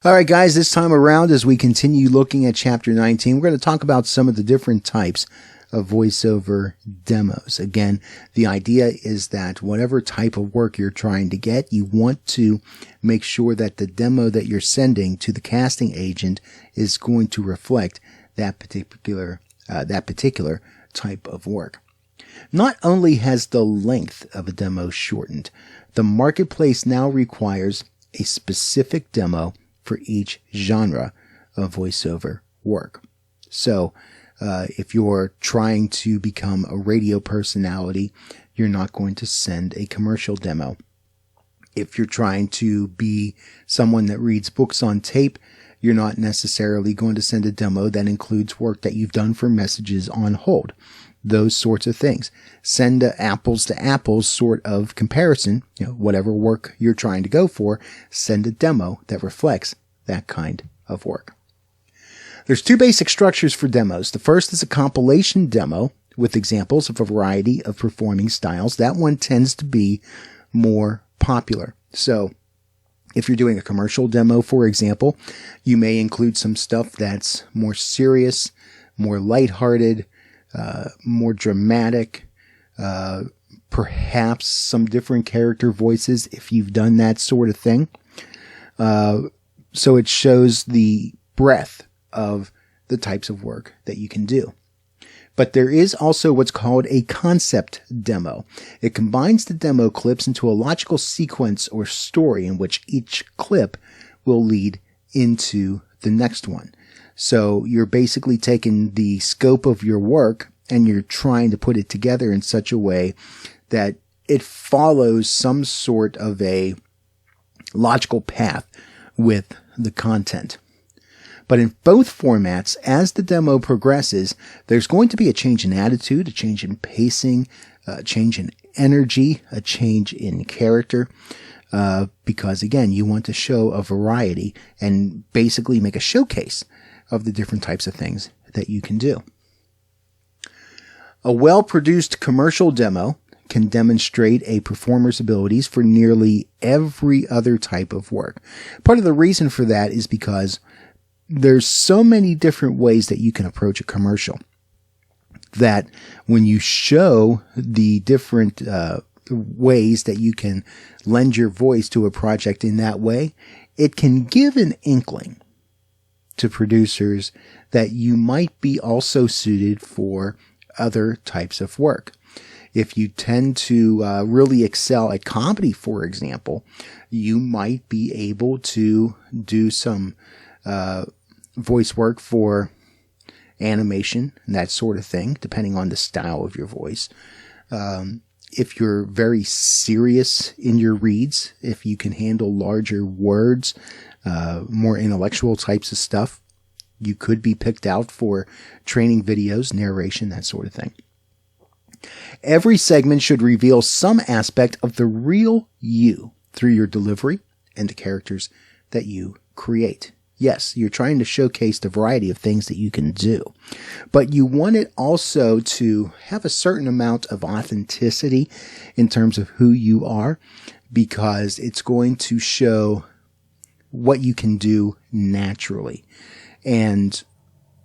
All right, guys, this time around, as we continue looking at Chapter 19, we're going to talk about some of the different types of voiceover demos. Again, the idea is that whatever type of work you're trying to get, you want to make sure that the demo that you're sending to the casting agent is going to reflect that particular type of work. Not only has the length of a demo shortened, the marketplace now requires a specific demo for each genre of voiceover work. So, if you're trying to become a radio personality, you're not going to send a commercial demo. If you're trying to be someone that reads books on tape, you're not necessarily going to send a demo that includes work that you've done for messages on hold. Those sorts of things. Send a apples to apples sort of comparison. Whatever work you're trying to go for, send a demo that reflects that kind of work. There's two basic structures for demos. The first is a compilation demo with examples of a variety of performing styles. That one tends to be more popular. So if you're doing a commercial demo, for example, you may include some stuff that's more serious, more lighthearted, more dramatic, perhaps some different character voices if you've done that sort of thing. So it shows the breadth of the types of work that you can do. But there is also what's called a concept demo. It combines the demo clips into a logical sequence or story in which each clip will lead into the next one. So you're basically taking the scope of your work and you're trying to put it together in such a way that it follows some sort of a logical path with the content. But in both formats, as the demo progresses, there's going to be a change in attitude, a change in pacing, a change in energy, a change in character, because again, you want to show a variety and basically make a showcase of the different types of things that you can do. A well-produced commercial demo can demonstrate a performer's abilities for nearly every other type of work. Part of the reason for that is because there's so many different ways that you can approach a commercial that when you show the different ways that you can lend your voice to a project in that way, it can give an inkling to producers that you might be also suited for other types of work. If you tend to really excel at comedy, for example, you might be able to do some voice work for animation and that sort of thing, depending on the style of your voice. If you're very serious in your reads, if you can handle larger words, more intellectual types of stuff, you could be picked out for training videos, narration, that sort of thing. Every segment should reveal some aspect of the real you through your delivery and the characters that you create. Yes, you're trying to showcase the variety of things that you can do, but you want it also to have a certain amount of authenticity in terms of who you are, because it's going to show what you can do naturally. And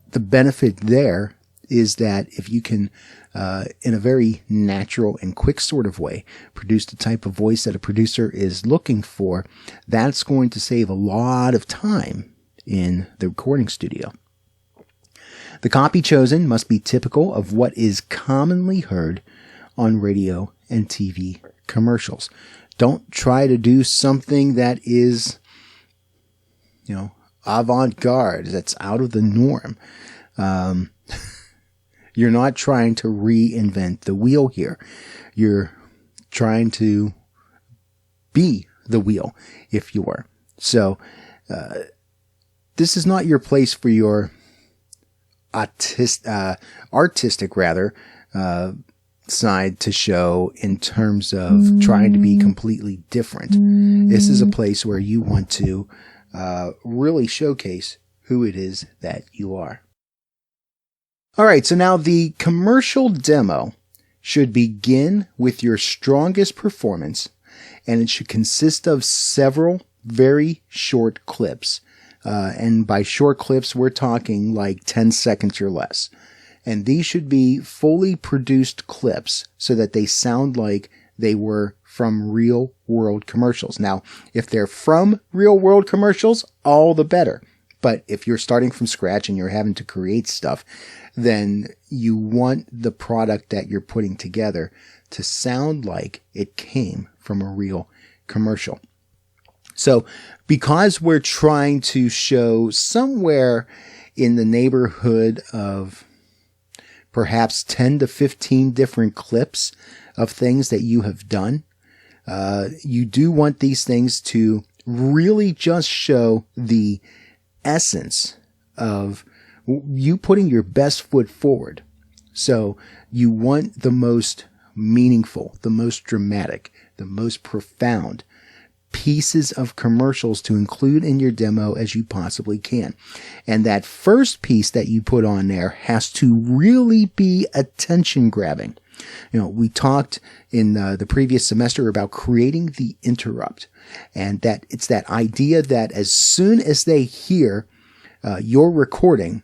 the benefit there is that if you can, in a very natural and quick sort of way, produce the type of voice that a producer is looking for, that's going to save a lot of time in the recording studio. The copy chosen must be typical of what is commonly heard on radio and TV commercials. Don't try to do something that is, avant-garde, that's out of the norm. You're not trying to reinvent the wheel here. You're trying to be the wheel, if you were. So, this is not your place for your artistic side to show in terms of trying to be completely different. This is a place where you want to really showcase who it is that you are. All right, so now the commercial demo should begin with your strongest performance, and it should consist of several very short clips And by short clips, we're talking like 10 seconds or less. And these should be fully produced clips so that they sound like they were from real world commercials. Now, if they're from real world commercials, all the better. But if you're starting from scratch and you're having to create stuff, then you want the product that you're putting together to sound like it came from a real commercial. So because we're trying to show somewhere in the neighborhood of perhaps 10 to 15 different clips of things that you have done, you do want these things to really just show the essence of you putting your best foot forward. So you want the most meaningful, the most dramatic, the most profound pieces of commercials to include in your demo as you possibly can. And that first piece that you put on there has to really be attention grabbing. You know, we talked in the previous semester about creating the interrupt, and that it's that idea that as soon as they hear your recording,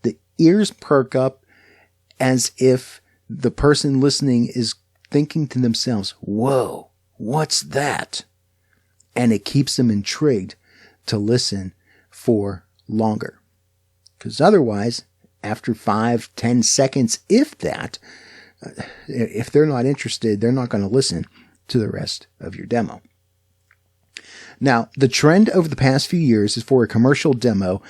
the ears perk up as if the person listening is thinking to themselves, "Whoa, what's that?" And it keeps them intrigued to listen for longer. Because otherwise, after 5-10 seconds, if that, if they're not interested, they're not going to listen to the rest of your demo. Now, the trend over the past few years is for a commercial demo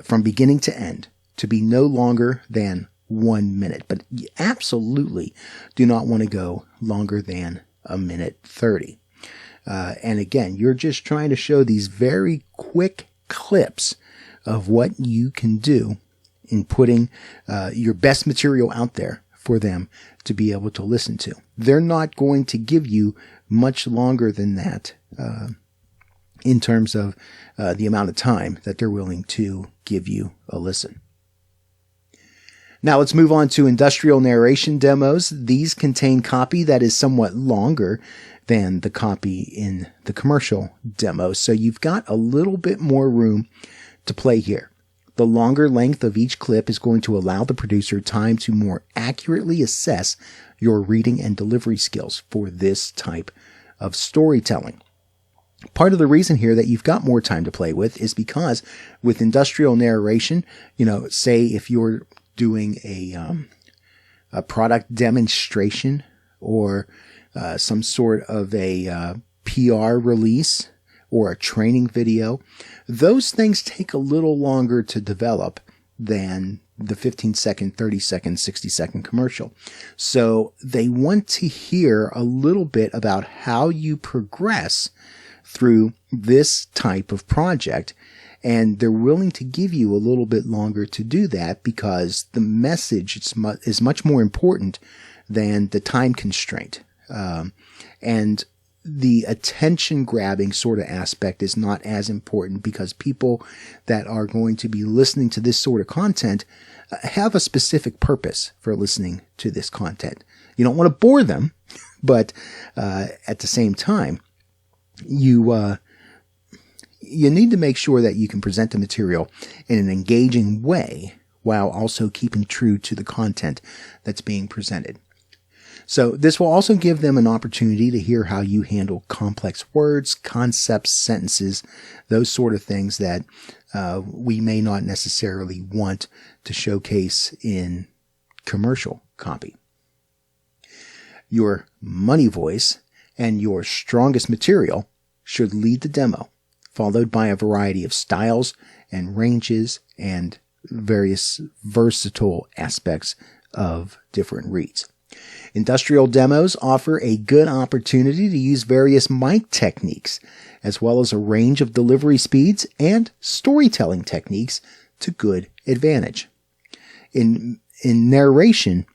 from beginning to end to be no longer than 1 minute. But you absolutely do not want to go longer than 1:30. And again, you're just trying to show these very quick clips of what you can do in putting your best material out there for them to be able to listen to. They're not going to give you much longer than that in terms of the amount of time that they're willing to give you a listen. Now let's move on to industrial narration demos. These contain copy that is somewhat longer than the copy in the commercial demo. So you've got a little bit more room to play here. The longer length of each clip is going to allow the producer time to more accurately assess your reading and delivery skills for this type of storytelling. Part of the reason here that you've got more time to play with is because with industrial narration, you know, say if you're doing a product demonstration or some sort of a PR release or a training video, those things take a little longer to develop than the 15-second, 30-second, 60-second commercial. So they want to hear a little bit about how you progress through this type of project. And they're willing to give you a little bit longer to do that because the message is much more important than the time constraint. And the attention grabbing sort of aspect is not as important because people that are going to be listening to this sort of content have a specific purpose for listening to this content. You don't want to bore them, but at the same time, you need to make sure that you can present the material in an engaging way while also keeping true to the content that's being presented. So this will also give them an opportunity to hear how you handle complex words, concepts, sentences, those sort of things that we may not necessarily want to showcase in commercial copy. Your money voice and your strongest material should lead the demo, followed by a variety of styles and ranges and various versatile aspects of different reads. Industrial demos offer a good opportunity to use various mic techniques, as well as a range of delivery speeds and storytelling techniques to good advantage. In narration,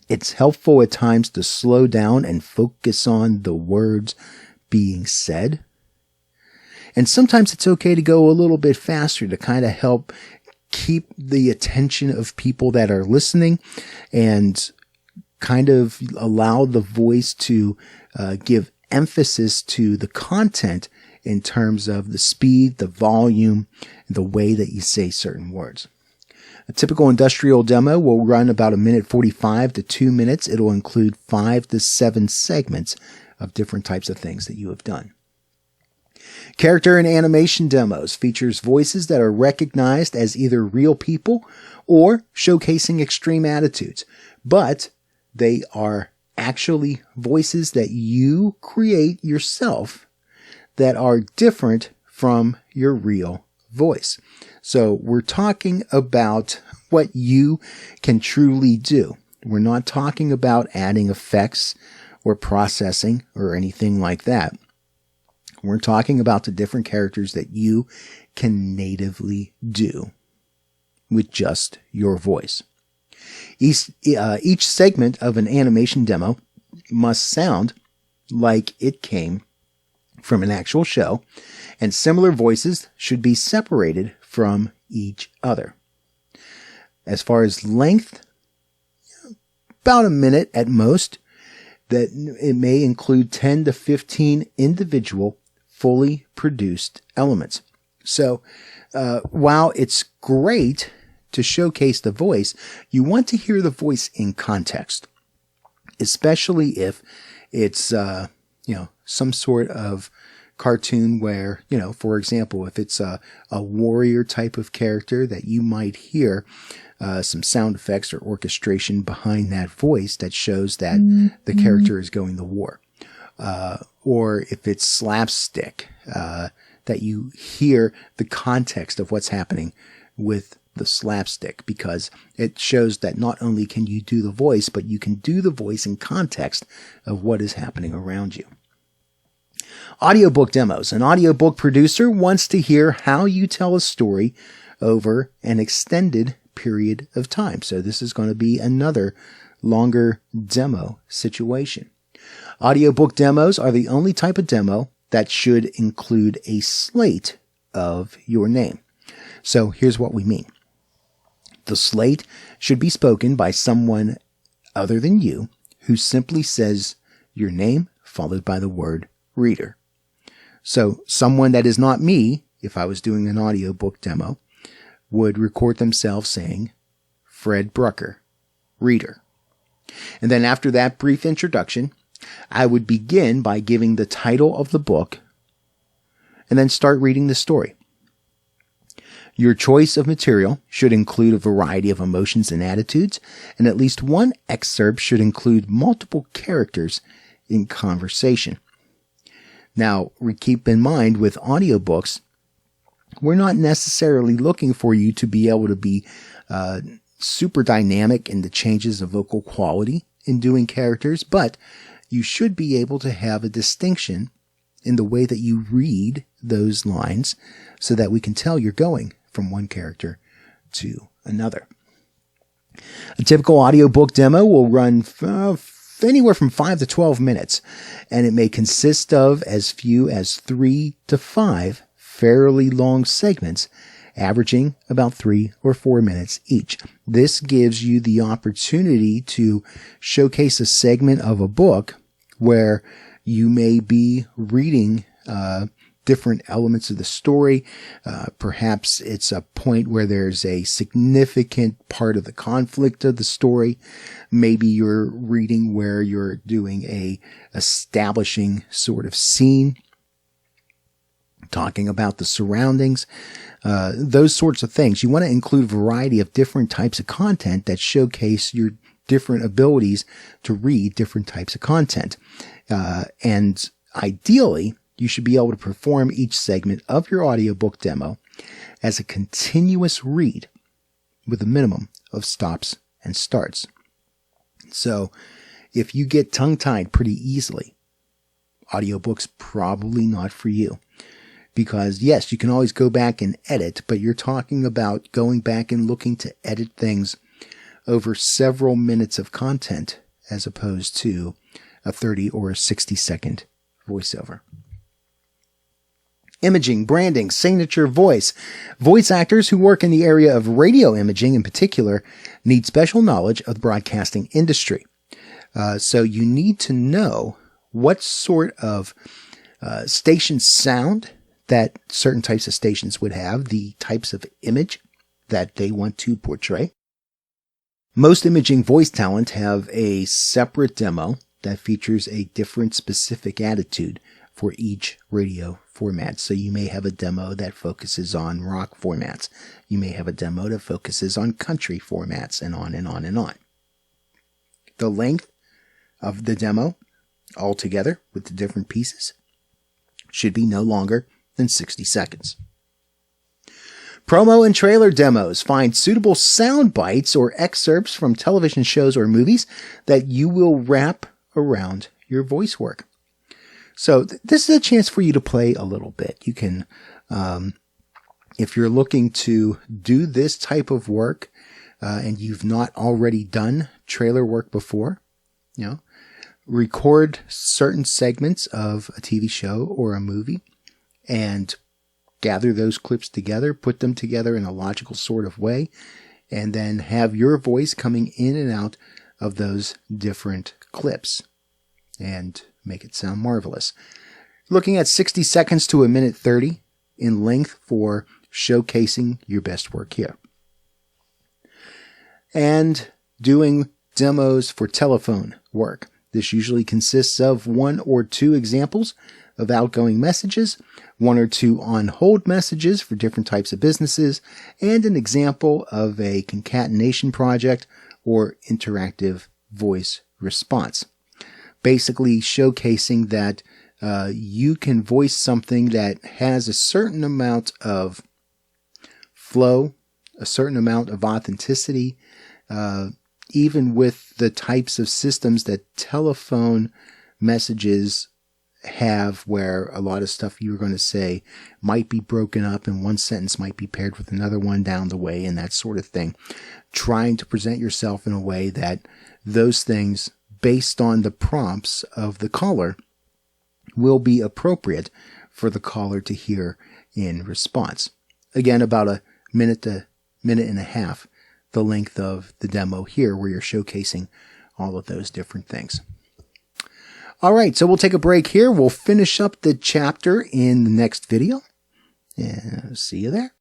it's helpful at times to slow down and focus on the words being said. And sometimes it's okay to go a little bit faster to kind of help keep the attention of people that are listening and kind of allow the voice to give emphasis to the content in terms of the speed, the volume, the way that you say certain words. A typical industrial demo will run about 1:45 to 2 minutes. It'll include 5 to 7 segments of different types of things that you have done. Character and animation demos features voices that are recognized as either real people or showcasing extreme attitudes, but they are actually voices that you create yourself that are different from your real voice. So we're talking about what you can truly do. We're not talking about adding effects or processing or anything like that. We're talking about the different characters that you can natively do with just your voice. Each segment of an animation demo must sound like it came from an actual show, and similar voices should be separated from each other. As far as length, about a minute at most. That it may include 10 to 15 individual fully produced elements. So while it's great to showcase the voice, you want to hear the voice in context, especially if it's some sort of cartoon where, for example, if it's a warrior type of character, that you might hear some sound effects or orchestration behind that voice that shows that the character is going to war. Or if it's slapstick, that you hear the context of what's happening with the slapstick, because it shows that not only can you do the voice, but you can do the voice in context of what is happening around you. Audiobook demos. An audiobook producer wants to hear how you tell a story over an extended period of time. So this is going to be another longer demo situation. Audiobook demos are the only type of demo that should include a slate of your name. So here's what we mean. The slate should be spoken by someone other than you, who simply says your name followed by the word reader. So someone that is not me, if I was doing an audiobook demo, would record themselves saying, Fred Brucker, reader. And then after that brief introduction, I would begin by giving the title of the book and then start reading the story. Your choice of material should include a variety of emotions and attitudes, and at least one excerpt should include multiple characters in conversation. Now, keep in mind with audiobooks, we're not necessarily looking for you to be able to be super dynamic in the changes of vocal quality in doing characters, but you should be able to have a distinction in the way that you read those lines so that we can tell you're going from one character to another. A typical audiobook demo will run anywhere from 5 to 12 minutes, and it may consist of as few as 3 to 5 fairly long segments, averaging about 3 or 4 minutes each. This gives you the opportunity to showcase a segment of a book where you may be reading different elements of the story. Perhaps it's a point where there's a significant part of the conflict of the story. Maybe you're reading where you're doing a establishing sort of scene, talking about the surroundings, those sorts of things. You want to include a variety of different types of content that showcase your different abilities to read different types of content. And ideally, you should be able to perform each segment of your audiobook demo as a continuous read with a minimum of stops and starts. So if you get tongue-tied pretty easily, audiobook's probably not for you. Because yes, you can always go back and edit, but you're talking about going back and looking to edit things over several minutes of content as opposed to a 30 or a 60-second voiceover. Imaging, branding, signature voice. Voice actors who work in the area of radio imaging in particular need special knowledge of the broadcasting industry. So you need to know what sort of station sound that certain types of stations would have, the types of image that they want to portray. Most imaging voice talent have a separate demo that features a different specific attitude for each radio format. So you may have a demo that focuses on rock formats. You may have a demo that focuses on country formats, and on and on and on. The length of the demo altogether with the different pieces should be no longer than 60 seconds. Promo and trailer demos. Find suitable sound bites or excerpts from television shows or movies that you will wrap around your voice work. So this is a chance for you to play a little bit. You can, if you're looking to do this type of work, and you've not already done trailer work before, record certain segments of a TV show or a movie and gather those clips together, put them together in a logical sort of way, and then have your voice coming in and out of those different clips and make it sound marvelous. Looking at 60 seconds to 1:30 in length for showcasing your best work here. And doing demos for telephone work. This usually consists of 1 or 2 examples of outgoing messages, 1 or 2 on-hold messages for different types of businesses, and an example of a concatenation project or interactive voice response. Basically showcasing that you can voice something that has a certain amount of flow, a certain amount of authenticity, even with the types of systems that telephone messages have, where a lot of stuff you're going to say might be broken up and one sentence might be paired with another one down the way and that sort of thing. Trying to present yourself in a way that those things, based on the prompts of the caller, will be appropriate for the caller to hear in response. Again, about a minute to minute and a half, the length of the demo here, where you're showcasing all of those different things. All right, so we'll take a break here. We'll finish up the chapter in the next video. And see you there.